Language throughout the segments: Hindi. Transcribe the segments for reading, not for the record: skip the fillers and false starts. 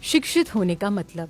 शिक्षित होने का मतलब।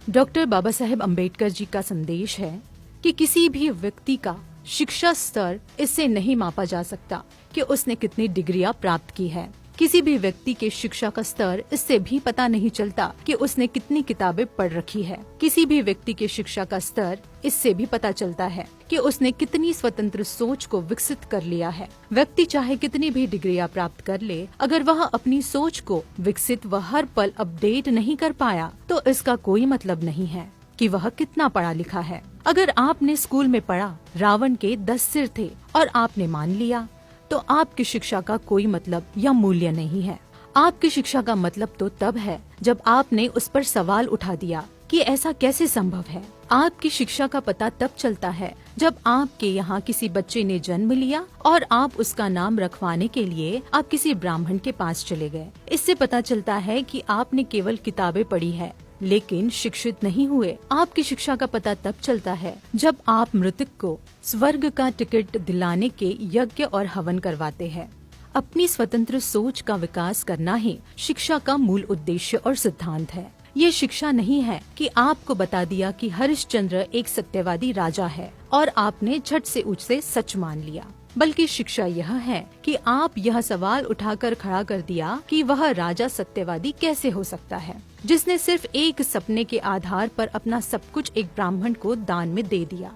डॉक्टर बाबा साहेब अम्बेडकर जी का संदेश है कि किसी भी व्यक्ति का शिक्षा स्तर इससे नहीं मापा जा सकता कि उसने कितनी डिग्रियां प्राप्त की है। किसी भी व्यक्ति के शिक्षा का स्तर इससे भी पता नहीं चलता कि उसने कितनी किताबें पढ़ रखी है। किसी भी व्यक्ति के शिक्षा का स्तर इससे भी पता चलता है कि उसने कितनी स्वतंत्र सोच को विकसित कर लिया है। व्यक्ति चाहे कितनी भी डिग्रियां प्राप्त कर ले, अगर वह अपनी सोच को विकसित व हर पल अपडेट नहीं कर पाया तो इसका कोई मतलब नहीं है कि वह कितना पढ़ा लिखा है। अगर आपने स्कूल में पढ़ा रावण के 10 सिर थे और आपने मान लिया, तो आपकी शिक्षा का कोई मतलब या मूल्य नहीं है। आपकी शिक्षा का मतलब तो तब है जब आपने उस पर सवाल उठा दिया कि ऐसा कैसे संभव है। आपकी शिक्षा का पता तब चलता है जब आपके यहाँ किसी बच्चे ने जन्म लिया और आप उसका नाम रखवाने के लिए आप किसी ब्राह्मण के पास चले गए। इससे पता चलता है कि आपने केवल किताबें पढ़ी है लेकिन शिक्षित नहीं हुए। आपकी शिक्षा का पता तब चलता है जब आप मृतक को स्वर्ग का टिकट दिलाने के यज्ञ और हवन करवाते हैं। अपनी स्वतंत्र सोच का विकास करना ही शिक्षा का मूल उद्देश्य और सिद्धांत है। ये शिक्षा नहीं है कि आपको बता दिया कि हरिश्चंद्र एक सत्यवादी राजा है और आपने झट से उसे सच मान लिया, बल्कि शिक्षा यह है कि आप यह सवाल उठाकर खड़ा कर दिया कि वह राजा सत्यवादी कैसे हो सकता है, जिसने सिर्फ एक सपने के आधार पर अपना सब कुछ एक ब्राह्मण को दान में दे दिया।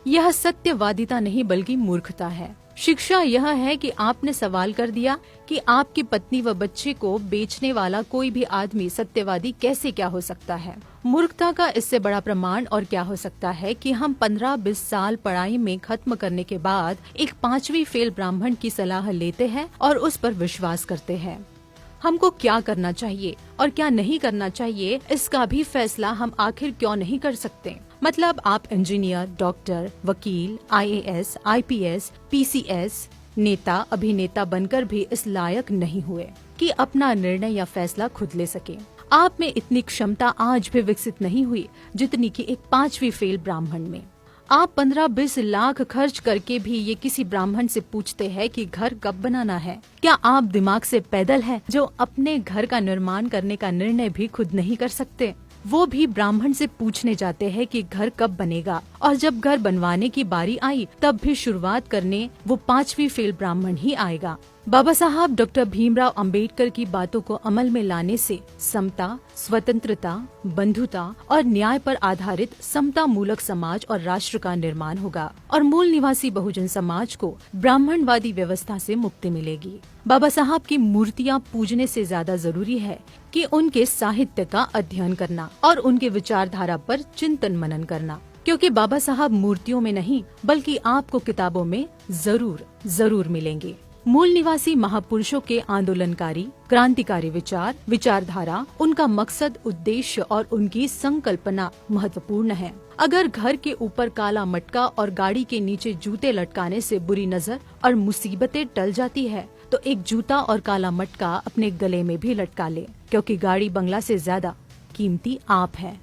यह सत्यवादिता नहीं बल्कि मूर्खता है। शिक्षा यह है कि आपने सवाल कर दिया कि आपकी पत्नी व बच्चे को बेचने वाला कोई भी आदमी सत्यवादी कैसे क्या हो सकता है। मूर्खता का इससे बड़ा प्रमाण और क्या हो सकता है कि हम 15-20 साल पढ़ाई में खत्म करने के बाद एक 5वीं फेल ब्राह्मण की सलाह लेते हैं और उस पर विश्वास करते हैं। हमको क्या करना चाहिए और क्या नहीं करना चाहिए इसका भी फैसला हम आखिर क्यों नहीं कर सकते। मतलब आप इंजीनियर, डॉक्टर, वकील, IAS, IPS, PCS, नेता, अभिनेता बनकर भी इस लायक नहीं हुए कि अपना निर्णय या फैसला खुद ले सके। आप में इतनी क्षमता आज भी विकसित नहीं हुई जितनी कि एक 5वीं फेल ब्राह्मण में। आप 15-20 लाख खर्च करके भी ये किसी ब्राह्मण से पूछते हैं कि घर कब बनाना है। क्या आप दिमाग से पैदल हैं जो अपने घर का निर्माण करने का निर्णय भी खुद नहीं कर सकते। वो भी ब्राह्मण से पूछने जाते हैं कि घर कब बनेगा, और जब घर बनवाने की बारी आई तब भी शुरुआत करने वो 5वीं फेल ब्राह्मण ही आएगा। बाबा साहब डॉक्टर भीमराव अंबेडकर की बातों को अमल में लाने से समता, स्वतंत्रता, बंधुता और न्याय पर आधारित समता मूलक समाज और राष्ट्र का निर्माण होगा और मूल निवासी बहुजन समाज को ब्राह्मणवादी व्यवस्था से मुक्ति मिलेगी। बाबा साहब की मूर्तियाँ पूजने से ज्यादा जरूरी है कि उनके साहित्य का अध्ययन करना और उनके विचारधारा पर चिंतन मनन करना, क्योंकि बाबा साहब मूर्तियों में नहीं बल्कि आपको किताबों में जरूर मिलेंगे। मूल निवासी महापुरुषों के आंदोलनकारी, क्रांतिकारी विचार, विचारधारा, उनका मकसद, उद्देश्य और उनकी संकल्पना महत्वपूर्ण है। अगर घर के ऊपर काला मटका और गाड़ी के नीचे जूते लटकाने से बुरी नजर और मुसीबतें टल जाती है, तो एक जूता और काला मटका अपने गले में भी लटका ले, क्योंकि गाड़ी बंगला से ज्यादा कीमती आप है।